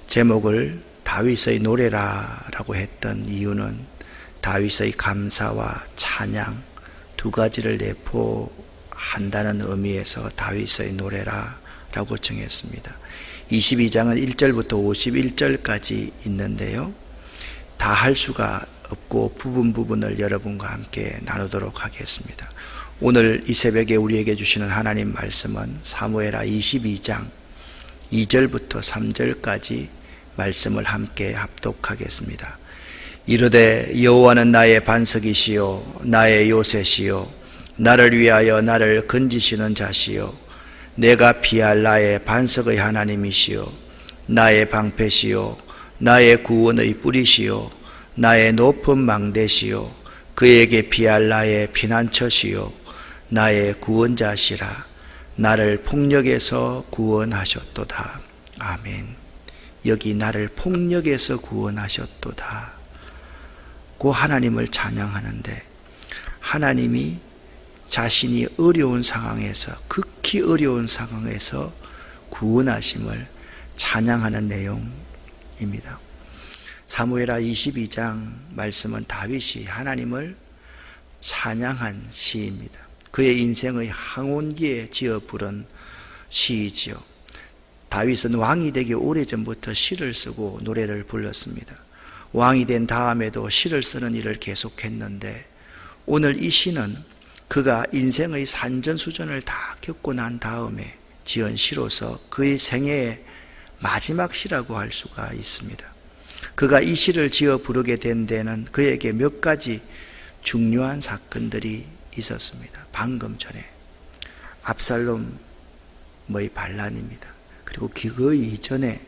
제목을 다윗의 노래라라고 했던 이유는 다윗의 감사와 찬양 두 가지를 내포한다는 의미에서 다윗의 노래라라고 정했습니다. 22장은 1절부터 51절까지 있는데요. 다 할 수가 없고 부분을 여러분과 함께 나누도록 하겠습니다. 오늘 이 새벽에 우리에게 주시는 하나님 말씀은 사무엘하 22장 2절부터 3절까지 말씀을 함께 합독하겠습니다. 이르되 여호와는 나의 반석이시요 나의 요새시요 나를 위하여 나를 건지시는 자시요 내가 피할 나의 반석의 하나님이시요 나의 방패시요 나의 구원의 뿌리시요 나의 높은 망대시요 그에게 피할 나의 피난처시요 나의 구원자시라 나를 폭력에서 구원하셨도다. 아멘. 여기 나를 폭력에서 구원하셨도다. 그 하나님을 찬양하는데 하나님이 자신이 어려운 상황에서 극히 어려운 상황에서 구원하심을 찬양하는 내용입니다. 사무엘하 22장 말씀은 다윗이 하나님을 찬양한 시입니다. 그의 인생의 항원기에 지어 부른 시이지요. 다윗은 왕이 되기 오래전부터 시를 쓰고 노래를 불렀습니다. 왕이 된 다음에도 시를 쓰는 일을 계속했는데 오늘 이 시는 그가 인생의 산전수전을 다 겪고 난 다음에 지은 시로서 그의 생애의 마지막 시라고 할 수가 있습니다. 그가 이 시를 지어 부르게 된 데는 그에게 몇 가지 중요한 사건들이 있었습니다. 방금 전에 압살롬의 반란입니다. 그리고 그 이전에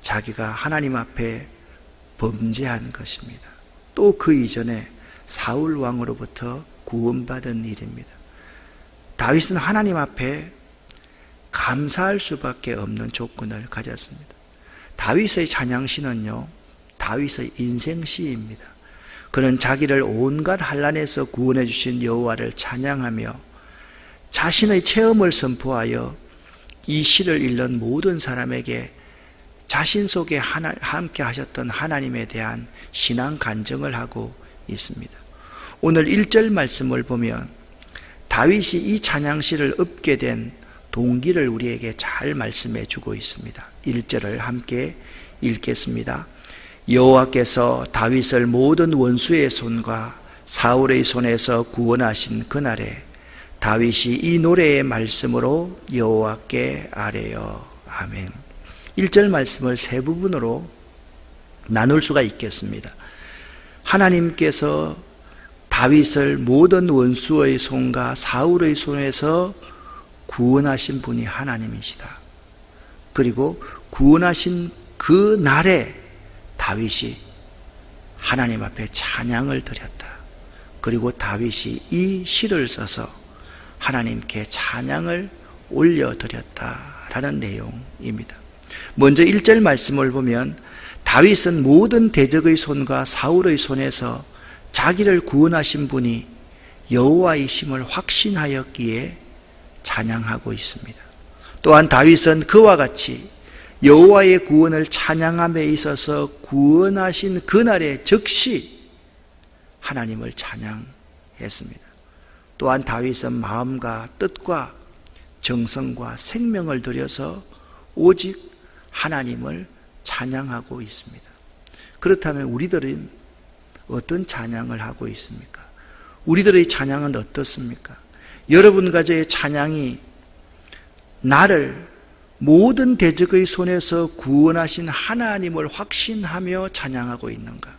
자기가 하나님 앞에 범죄한 것입니다. 또 그 이전에 사울 왕으로부터 구원받은 일입니다. 다윗은 하나님 앞에 감사할 수밖에 없는 조건을 가졌습니다. 다윗의 찬양시는요, 다윗의 인생시입니다. 그는 자기를 온갖 환난에서 구원해 주신 여호와를 찬양하며 자신의 체험을 선포하여 이 시를 읽는 모든 사람에게 자신 속에 함께 하셨던 하나님에 대한 신앙 간증을 하고 있습니다. 오늘 1절 말씀을 보면 다윗이 이 찬양시를 읊게 된 동기를 우리에게 잘 말씀해 주고 있습니다. 1절을 함께 읽겠습니다. 여호와께서 다윗을 모든 원수의 손과 사울의 손에서 구원하신 그날에 다윗이 이 노래의 말씀으로 여호와께 아뢰어. 아멘. 1절 말씀을 세 부분으로 나눌 수가 있겠습니다. 하나님께서 다윗을 모든 원수의 손과 사울의 손에서 구원하신 분이 하나님이시다. 그리고 구원하신 그 날에 다윗이 하나님 앞에 찬양을 드렸다. 그리고 다윗이 이 시를 써서 하나님께 찬양을 올려드렸다라는 내용입니다. 먼저 1절 말씀을 보면 다윗은 모든 대적의 손과 사울의 손에서 자기를 구원하신 분이 여호와이심을 확신하였기에 찬양하고 있습니다. 또한 다윗은 그와 같이 여호와의 구원을 찬양함에 있어서 구원하신 그날에 즉시 하나님을 찬양했습니다. 또한 다윗은 마음과 뜻과 정성과 생명을 들여서 오직 하나님을 찬양하고 있습니다. 그렇다면 우리들은 어떤 찬양을 하고 있습니까? 우리들의 찬양은 어떻습니까? 여러분 가정의 찬양이 나를 모든 대적의 손에서 구원하신 하나님을 확신하며 찬양하고 있는가?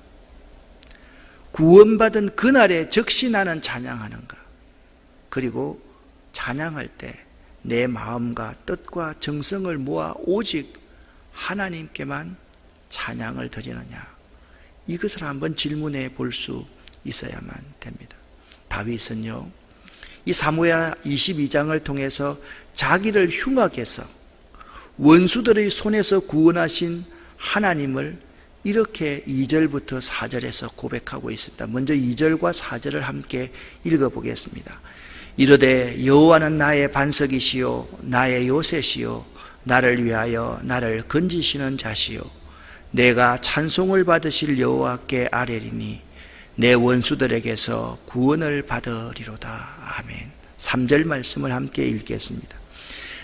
구원받은 그날에 즉시 나는 찬양하는가? 그리고 찬양할 때 내 마음과 뜻과 정성을 모아 오직 하나님께만 찬양을 드리느냐? 이것을 한번 질문해 볼 수 있어야만 됩니다. 다윗은요, 이 사무엘 22장을 통해서 자기를 흉악해서 원수들의 손에서 구원하신 하나님을 이렇게 2절부터 4절에서 고백하고 있습니다. 먼저 2절과 4절을 함께 읽어보겠습니다. 이르되 여호와는 나의 반석이시요 나의 요새시요 나를 위하여 나를 건지시는 자시요 내가 찬송을 받으실 여호와께 아뢰리니 내 원수들에게서 구원을 받으리로다. 아멘. 3절 말씀을 함께 읽겠습니다.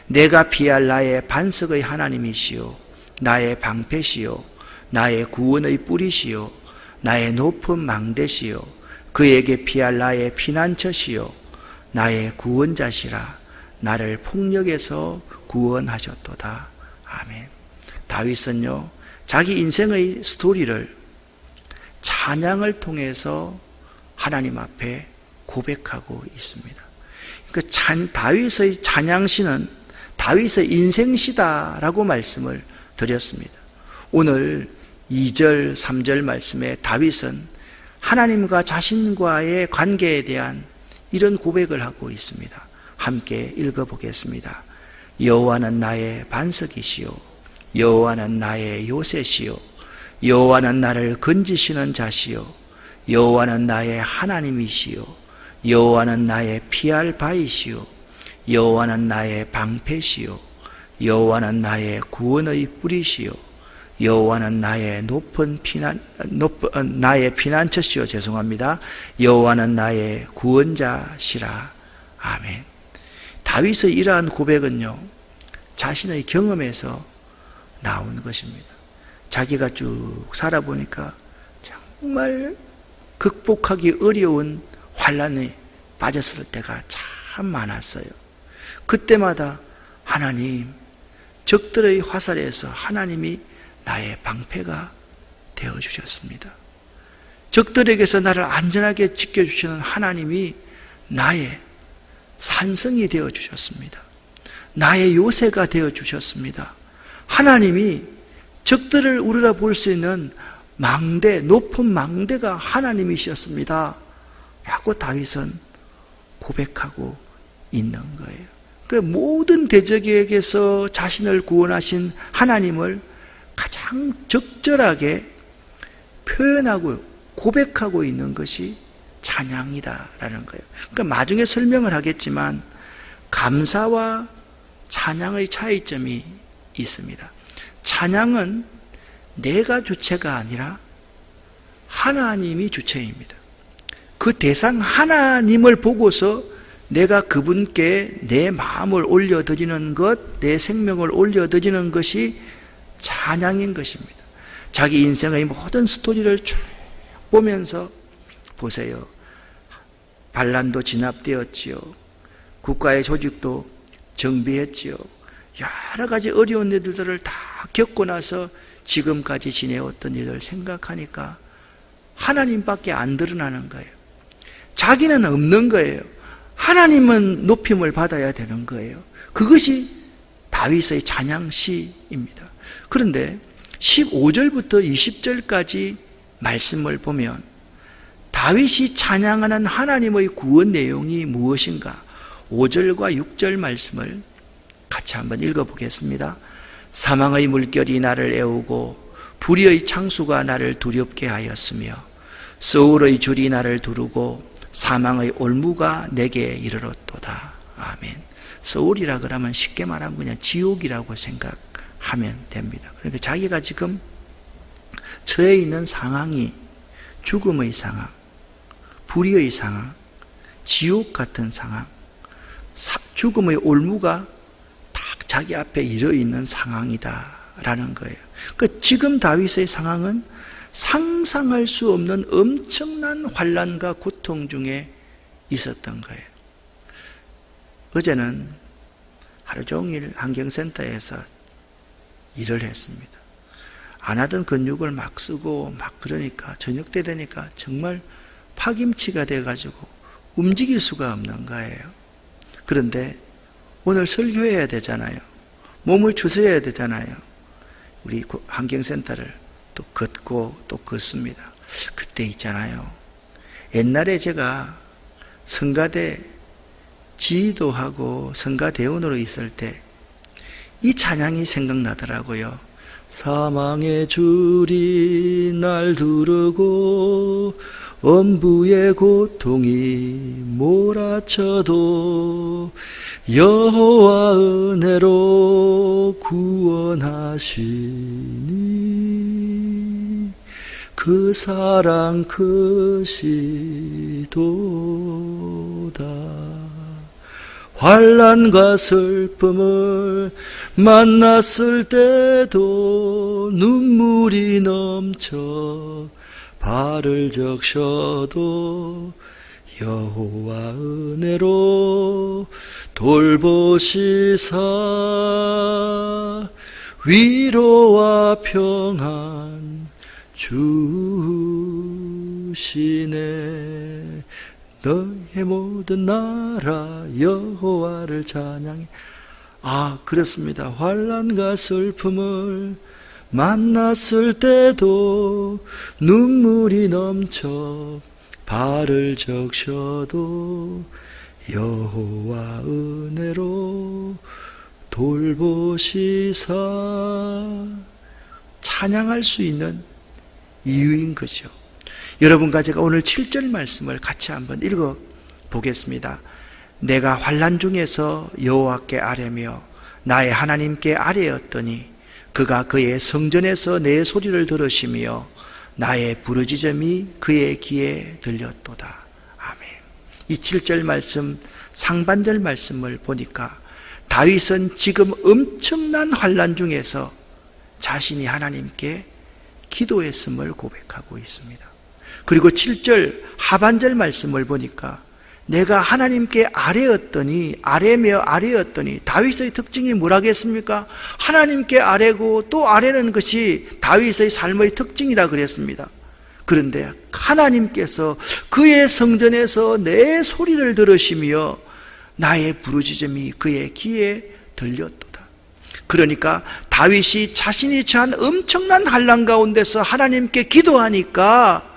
내가 피할 나의 반석의 하나님이시요 나의 방패시요 나의 구원의 뿌리시요 나의 높은 망대시요 그에게 피할 나의 피난처시요 나의 구원자시라. 나를 폭력에서 구원하셨도다. 아멘. 다윗은요 자기 인생의 스토리를 찬양을 통해서 하나님 앞에 고백하고 있습니다. 그 다윗의 찬양시는 다윗의 인생시다라고 말씀을 드렸습니다. 오늘 2절, 3절 말씀에 다윗은 하나님과 자신과의 관계에 대한 이런 고백을 하고 있습니다. 함께 읽어보겠습니다. 여호와는 나의 반석이시요 여호와는 나의 요새시요 여호와는 나를 건지시는 자시요 여호와는 나의 하나님이시요 여호와는 나의 피할 바이시요 여호와는 나의 방패시요 여호와는 나의 구원의 뿌리시요 여호와는 나의 나의 피난처시요 죄송합니다. 여호와는 나의 구원자시라. 아멘. 다윗의 이러한 고백은요 자신의 경험에서 나온 것입니다. 자기가 쭉 살아보니까 정말 극복하기 어려운 환난에 빠졌을 때가 참 많았어요. 그때마다 하나님, 적들의 화살에서 하나님이 나의 방패가 되어주셨습니다. 적들에게서 나를 안전하게 지켜주시는 하나님이 나의 산성이 되어주셨습니다. 나의 요새가 되어주셨습니다. 하나님이 적들을 우러러 볼 수 있는 망대, 높은 망대가 하나님이셨습니다. 라고 다윗은 고백하고 있는 거예요. 그 모든 대적에게서 자신을 구원하신 하나님을 가장 적절하게 표현하고 고백하고 있는 것이 찬양이다라는 거예요. 그러니까 나중에 설명을 하겠지만 감사와 찬양의 차이점이 있습니다. 찬양은 내가 주체가 아니라 하나님이 주체입니다. 그 대상 하나님을 보고서 내가 그분께 내 마음을 올려드리는 것, 내 생명을 올려드리는 것이 찬양인 것입니다. 자기 인생의 모든 스토리를 쭉 보면서 보세요. 반란도 진압되었지요. 국가의 조직도 정비했지요. 여러 가지 어려운 일들을 다 겪고 나서 지금까지 지내왔던 일을 생각하니까 하나님밖에 안 드러나는 거예요. 자기는 없는 거예요. 하나님은 높임을 받아야 되는 거예요. 그것이 다윗의 찬양시입니다. 그런데 15절부터 20절까지 말씀을 보면 다윗이 찬양하는 하나님의 구원 내용이 무엇인가? 5절과 6절 말씀을 같이 한번 읽어보겠습니다. 사망의 물결이 나를 애우고 불의의 창수가 나를 두렵게 하였으며 서울의 줄이 나를 두르고 사망의 올무가 내게 이르렀도다. 아멘. 서울이라 그러면 쉽게 말하면 그냥 지옥이라고 생각하면 됩니다. 그러니까 자기가 지금 처해 있는 상황이 죽음의 상황, 불의의 상황, 지옥 같은 상황, 죽음의 올무가 딱 자기 앞에 이르 있는 상황이다라는 거예요. 그러니까 지금 다윗의 상황은 상상할 수 없는 엄청난 환난과 고통 중에 있었던 거예요. 어제는 하루 종일 환경센터에서 일을 했습니다. 안 하던 근육을 막 쓰고 막 그러니까 저녁 때 되니까 정말 파김치가 돼가지고 움직일 수가 없는 거예요. 그런데 오늘 설교해야 되잖아요. 몸을 추스려야 되잖아요. 우리 환경센터를 또 걷고 또 걷습니다. 그때 있잖아요. 옛날에 제가 성가대 지도하고 성가대원으로 있을 때 이 찬양이 생각나더라고요. 사망의 줄이 날 두르고 엄부의 고통이 몰아쳐도 여호와 은혜로 구원하시니 그 사랑 크시도다. 환난과 슬픔을 만났을 때도 눈물이 넘쳐 발을 적셔도 여호와 은혜로 돌보시사 위로와 평안 주시네. 너의 모든 나라 여호와를 찬양해. 그렇습니다. 환난과 슬픔을 만났을 때도 눈물이 넘쳐 발을 적셔도 여호와 은혜로 돌보시사 찬양할 수 있는 이유인 거죠. 여러분과 제가 오늘 7절 말씀을 같이 한번 읽어 보겠습니다. 내가 환난 중에서 여호와께 아뢰며 나의 하나님께 아뢰었더니 그가 그의 성전에서 내 소리를 들으시며 나의 부르짖음이 그의 귀에 들렸도다. 아멘. 이 7절 말씀 상반절 말씀을 보니까 다윗은 지금 엄청난 환난 중에서 자신이 하나님께 기도했음을 고백하고 있습니다. 그리고 7절 하반절 말씀을 보니까 내가 하나님께 아뢰었더니 다윗의 특징이 뭐라겠습니까? 하나님께 아뢰고 또 아뢰는 것이 다윗의 삶의 특징이라 그랬습니다. 그런데 하나님께서 그의 성전에서 내 소리를 들으시며 나의 부르짖음이 그의 귀에 들렸도다. 그러니까 다윗이 자신이 처한 엄청난 환난 가운데서 하나님께 기도하니까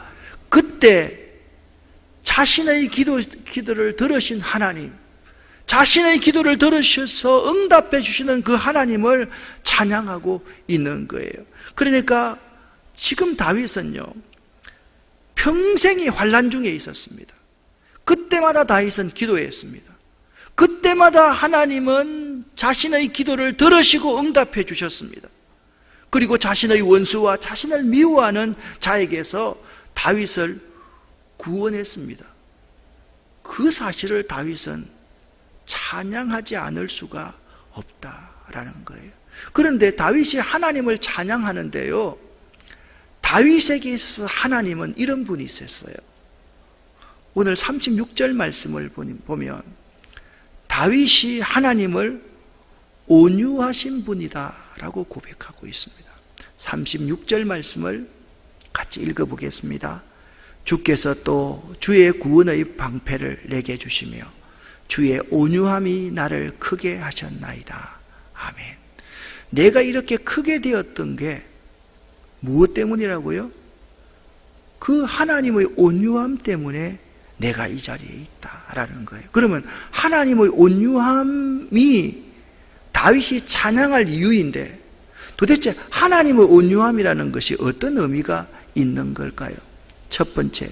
그때 자신의 기도를 들으신 하나님, 자신의 기도를 들으셔서 응답해 주시는 그 하나님을 찬양하고 있는 거예요. 그러니까 지금 다윗은요, 평생이 환난 중에 있었습니다. 그때마다 다윗은 기도했습니다. 그때마다 하나님은 자신의 기도를 들으시고 응답해 주셨습니다. 그리고 자신의 원수와 자신을 미워하는 자에게서 다윗을 구원했습니다. 그 사실을 다윗은 찬양하지 않을 수가 없다라는 거예요. 그런데 다윗이 하나님을 찬양하는데요, 다윗에게 있어서 하나님은 이런 분이 있었어요. 오늘 36절 말씀을 보면 다윗이 하나님을 온유하신 분이다 라고 고백하고 있습니다. 36절 말씀을 같이 읽어보겠습니다. 주께서 또 주의 구원의 방패를 내게 주시며 주의 온유함이 나를 크게 하셨나이다. 아멘. 내가 이렇게 크게 되었던 게 무엇 때문이라고요? 그 하나님의 온유함 때문에 내가 이 자리에 있다라는 거예요. 그러면 하나님의 온유함이 다윗이 찬양할 이유인데, 도대체 하나님의 온유함이라는 것이 어떤 의미가 있는 걸까요? 첫 번째,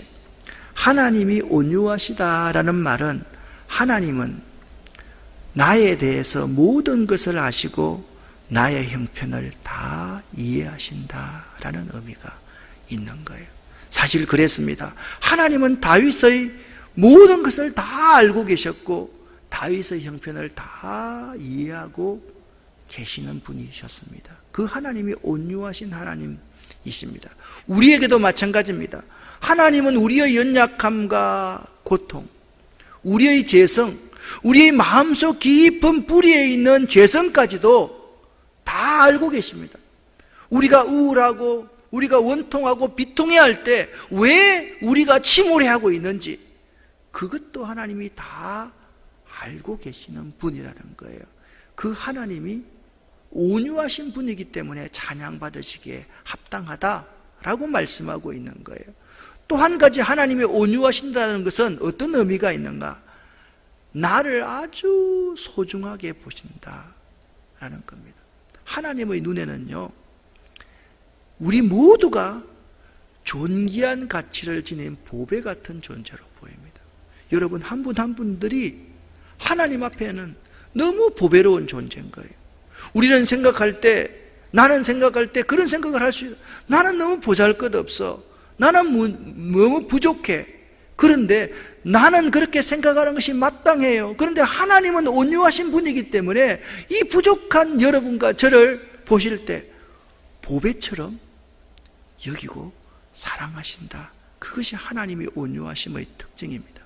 하나님이 온유하시다라는 말은 하나님은 나에 대해서 모든 것을 아시고 나의 형편을 다 이해하신다라는 의미가 있는 거예요. 사실 그랬습니다. 하나님은 다윗의 모든 것을 다 알고 계셨고 다윗의 형편을 다 이해하고 계시는 분이셨습니다. 그 하나님이 온유하신 하나님이십니다. 우리에게도 마찬가지입니다. 하나님은 우리의 연약함과 고통, 우리의 죄성, 우리의 마음속 깊은 뿌리에 있는 죄성까지도 다 알고 계십니다. 우리가 우울하고 우리가 원통하고 비통해할 때 왜 우리가 침울해하고 있는지 그것도 하나님이 다 알고 계시는 분이라는 거예요. 그 하나님이 온유하신 분이기 때문에 찬양받으시기에 합당하다라고 말씀하고 있는 거예요. 또 한 가지 하나님이 온유하신다는 것은 어떤 의미가 있는가? 나를 아주 소중하게 보신다라는 겁니다. 하나님의 눈에는요, 우리 모두가 존귀한 가치를 지닌 보배 같은 존재로 보입니다. 여러분 한 분 한 분들이 하나님 앞에는 너무 보배로운 존재인 거예요. 우리는 생각할 때, 나는 생각할 때 그런 생각을 할 수 있어요. 나는 너무 보잘것없어. 나는 너무 부족해. 그런데 나는 그렇게 생각하는 것이 마땅해요. 그런데 하나님은 온유하신 분이기 때문에 이 부족한 여러분과 저를 보실 때 보배처럼 여기고 사랑하신다. 그것이 하나님의 온유하심의 특징입니다.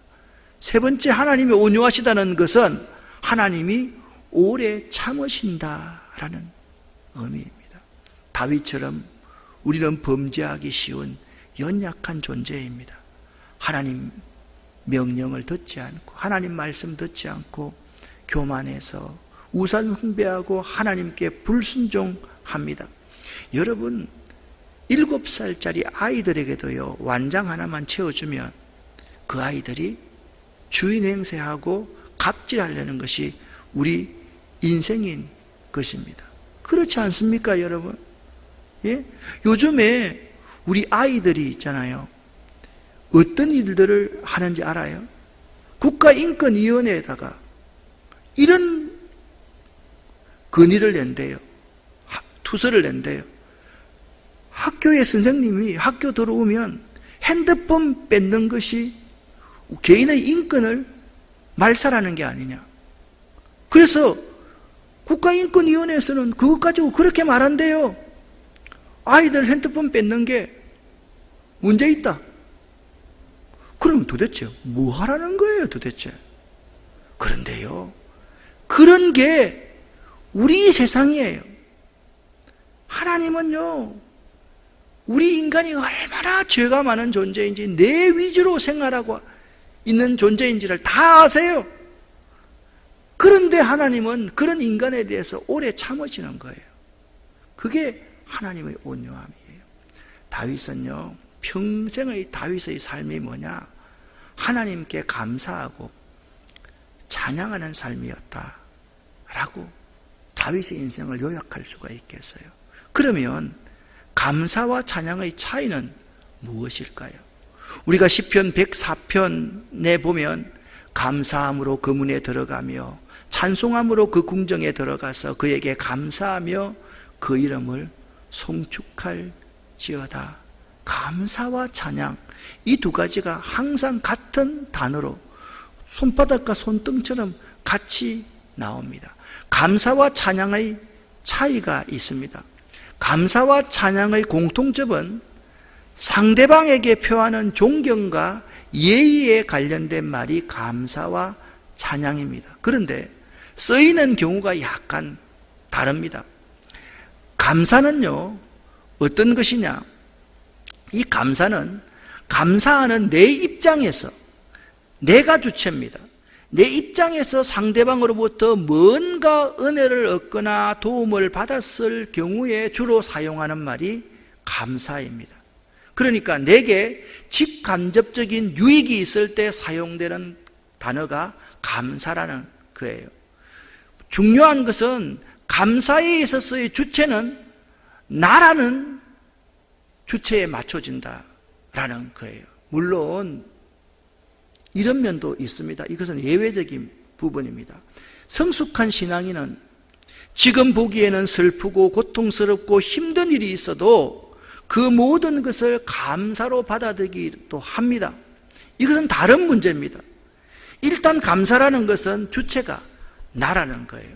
세 번째, 하나님이 온유하시다는 것은 하나님이 오래 참으신다라는 의미입니다. 다윗처럼 우리는 범죄하기 쉬운 연약한 존재입니다. 하나님 명령을 듣지 않고, 하나님 말씀 듣지 않고 교만해서 우상 숭배하고 하나님께 불순종합니다. 여러분, 7살짜리 아이들에게도요, 완장 하나만 채워주면 그 아이들이 주인 행세하고 갑질하려는 것이 우리 인생인 것입니다. 그렇지 않습니까, 여러분? 예? 요즘에 우리 아이들이 있잖아요. 어떤 일들을 하는지 알아요? 국가인권위원회에다가 이런 건의를 낸대요. 투서를 낸대요. 학교의 선생님이 학교 들어오면 핸드폰 뺏는 것이 개인의 인권을 말살하는 게 아니냐. 그래서 국가인권위원회에서는 그것 가지고 그렇게 말한대요. 아이들 핸드폰 뺏는 게 문제 있다. 그럼 도대체 뭐 하라는 거예요, 도대체? 그런데요, 그런 게 우리 세상이에요. 하나님은요, 우리 인간이 얼마나 죄가 많은 존재인지, 내 위주로 생활하고 있는 존재인지를 다 아세요. 그런데 하나님은 그런 인간에 대해서 오래 참으시는 거예요. 그게 하나님의 온유함이에요. 다윗은요, 평생의 다윗의 삶이 뭐냐? 하나님께 감사하고 찬양하는 삶이었다라고 다윗의 인생을 요약할 수가 있겠어요. 그러면 감사와 찬양의 차이는 무엇일까요? 우리가 시편 104편에 보면 감사함으로 그 문에 들어가며 찬송함으로 그 궁정에 들어가서 그에게 감사하며 그 이름을 송축할지어다. 감사와 찬양, 이 두 가지가 항상 같은 단어로 손바닥과 손등처럼 같이 나옵니다. 감사와 찬양의 차이가 있습니다. 감사와 찬양의 공통점은 상대방에게 표하는 존경과 예의에 관련된 말이 감사와 찬양입니다. 그런데 쓰이는 경우가 약간 다릅니다. 감사는요, 어떤 것이냐? 이 감사는 감사하는 내 입장에서, 내가 주체입니다. 내 입장에서 상대방으로부터 뭔가 은혜를 얻거나 도움을 받았을 경우에 주로 사용하는 말이 감사입니다. 그러니까 내게 직간접적인 유익이 있을 때 사용되는 단어가 감사라는 거예요. 중요한 것은 감사에 있어서의 주체는 나라는 주체에 맞춰진다라는 거예요. 물론 이런 면도 있습니다. 이것은 예외적인 부분입니다. 성숙한 신앙인은 지금 보기에는 슬프고 고통스럽고 힘든 일이 있어도 그 모든 것을 감사로 받아들이기도 합니다. 이것은 다른 문제입니다. 일단 감사라는 것은 주체가 나라는 거예요.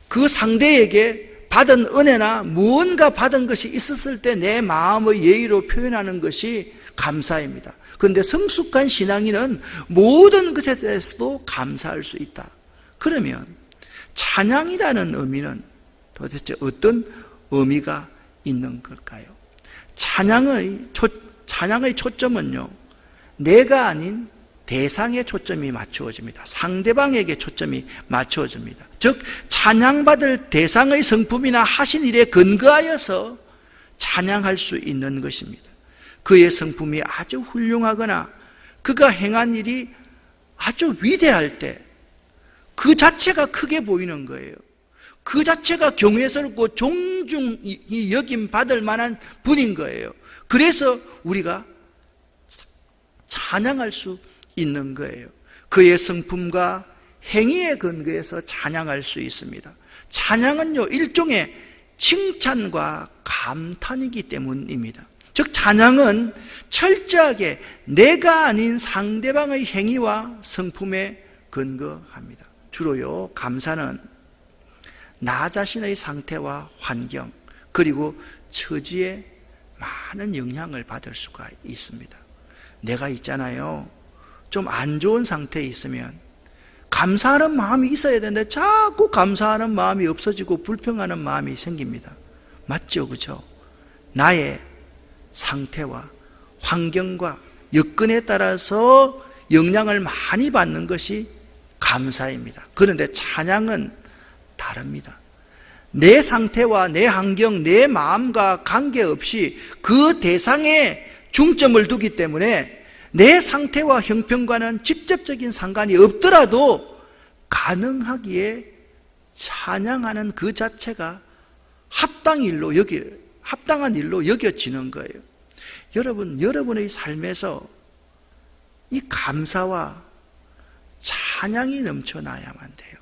그 상대에게 받은 은혜나 무언가 받은 것이 있었을 때 내 마음의 예의로 표현하는 것이 감사입니다. 그런데 성숙한 신앙인은 모든 것에 대해서도 감사할 수 있다. 그러면 찬양이라는 의미는 도대체 어떤 의미가 있는 걸까요? 찬양의 초점은요, 내가 아닌 대상에 초점이 맞추어집니다. 상대방에게 초점이 맞추어집니다. 즉 찬양받을 대상의 성품이나 하신 일에 근거하여서 찬양할 수 있는 것입니다. 그의 성품이 아주 훌륭하거나 그가 행한 일이 아주 위대할 때 그 자체가 크게 보이는 거예요. 그 자체가 경외스럽고 존중이 여김 받을 만한 분인 거예요. 그래서 우리가 찬양할 수 있는 거예요. 그의 성품과 행위에 근거해서 찬양할 수 있습니다. 찬양은요, 일종의 칭찬과 감탄이기 때문입니다. 즉 찬양은 철저하게 내가 아닌 상대방의 행위와 성품에 근거합니다. 주로요, 감사는 나 자신의 상태와 환경 그리고 처지에 많은 영향을 받을 수가 있습니다. 내가 있잖아요, 좀 안 좋은 상태에 있으면 감사하는 마음이 있어야 되는데 자꾸 감사하는 마음이 없어지고 불평하는 마음이 생깁니다. 맞죠? 그죠? 나의 상태와 환경과 여건에 따라서 영향을 많이 받는 것이 감사입니다. 그런데 찬양은 다릅니다. 내 상태와 내 환경, 내 마음과 관계없이 그 대상에 중점을 두기 때문에 내 상태와 형편과는 직접적인 상관이 없더라도 가능하기에 찬양하는 그 자체가 합당한 일로 여겨지는 거예요. 여러분, 여러분의 삶에서 이 감사와 찬양이 넘쳐나야만 돼요.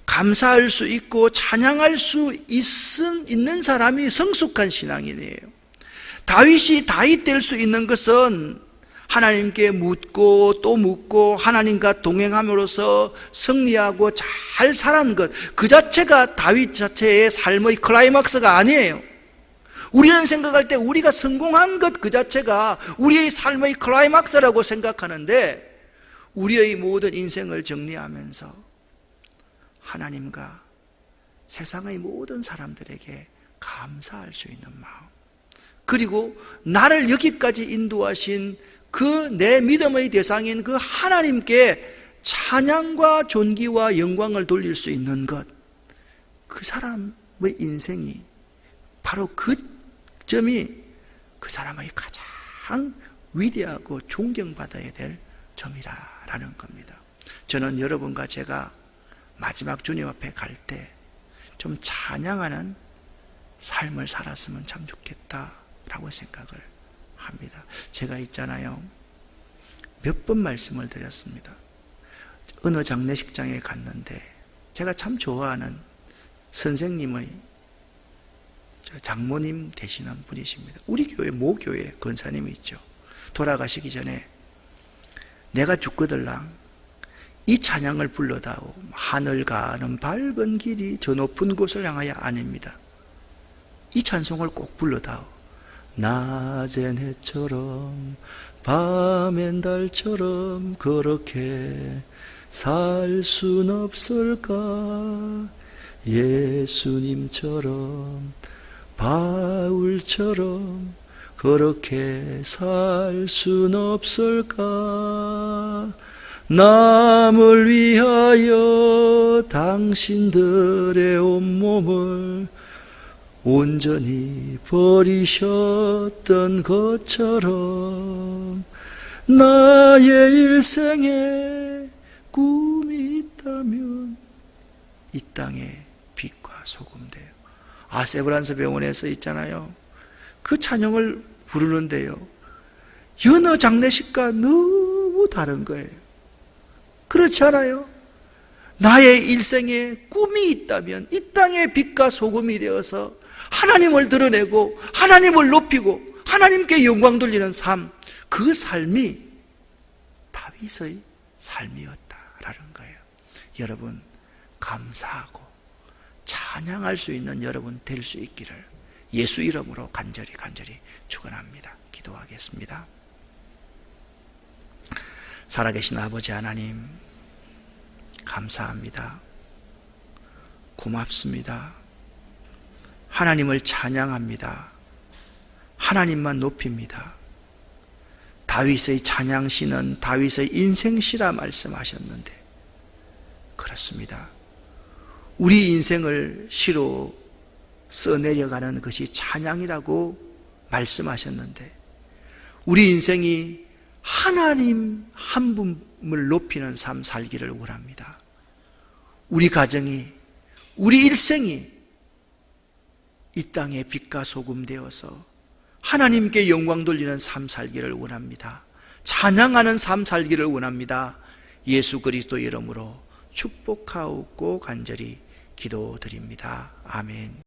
감사할 수 있고 찬양할 수 있는 사람이 성숙한 신앙인이에요. 다윗이 다윗 될 수 있는 것은 하나님께 묻고 또 묻고 하나님과 동행함으로써 승리하고 잘 살아가는 것, 그 자체가 다윗 자체의 삶의 클라이막스가 아니에요. 우리는 생각할 때 우리가 성공한 것 그 자체가 우리의 삶의 클라이막스라고 생각하는데, 우리의 모든 인생을 정리하면서 하나님과 세상의 모든 사람들에게 감사할 수 있는 마음, 그리고 나를 여기까지 인도하신 그 내 믿음의 대상인 그 하나님께 찬양과 존귀와 영광을 돌릴 수 있는 것, 그 사람의 인생이 바로 그 점이 그 사람의 가장 위대하고 존경받아야 될 점이라는 겁니다. 저는 여러분과 제가 마지막 주님 앞에 갈 때 좀 찬양하는 삶을 살았으면 참 좋겠다라고 생각을 합니다. 제가 있잖아요, 몇 번 말씀을 드렸습니다. 어느 장례식장에 갔는데 제가 참 좋아하는 선생님의 장모님 되시는 분이십니다. 우리 교회 모교회 권사님이 있죠. 돌아가시기 전에 내가 죽거들랑 이 찬양을 불러다오. 하늘 가는 밝은 길이 저 높은 곳을 향하여 아닙니다. 이 찬송을 꼭 불러다오. 낮엔 해처럼 밤엔 달처럼 그렇게 살 순 없을까? 예수님처럼 바울처럼 그렇게 살 순 없을까? 남을 위하여 당신들의 온몸을 온전히 버리셨던 것처럼 나의 일생에 꿈이 있다면 이 땅에 빛과 소금 되요. 세브란스 병원에서 있잖아요, 그 찬양을 부르는데요, 여느 장례식과 너무 다른 거예요. 그렇지 않아요? 나의 일생에 꿈이 있다면 이 땅에 빛과 소금이 되어서 하나님을 드러내고 하나님을 높이고 하나님께 영광 돌리는 삶, 그 삶이 다윗의 삶이었다라는 거예요. 여러분, 감사하고 찬양할 수 있는 여러분 될 수 있기를 예수 이름으로 간절히 축원합니다. 기도하겠습니다. 살아계신 아버지 하나님, 감사합니다. 고맙습니다. 하나님을 찬양합니다. 하나님만 높입니다. 다윗의 찬양시는 다윗의 인생시라 말씀하셨는데 그렇습니다. 우리 인생을 시로 써내려가는 것이 찬양이라고 말씀하셨는데, 우리 인생이 하나님 한 분을 높이는 삶 살기를 원합니다. 우리 가정이, 우리 일생이 이 땅에 빛과 소금 되어서 하나님께 영광 돌리는 삶 살기를 원합니다. 찬양하는 삶 살기를 원합니다. 예수 그리스도 이름으로 축복하옵고 간절히 기도드립니다. 아멘.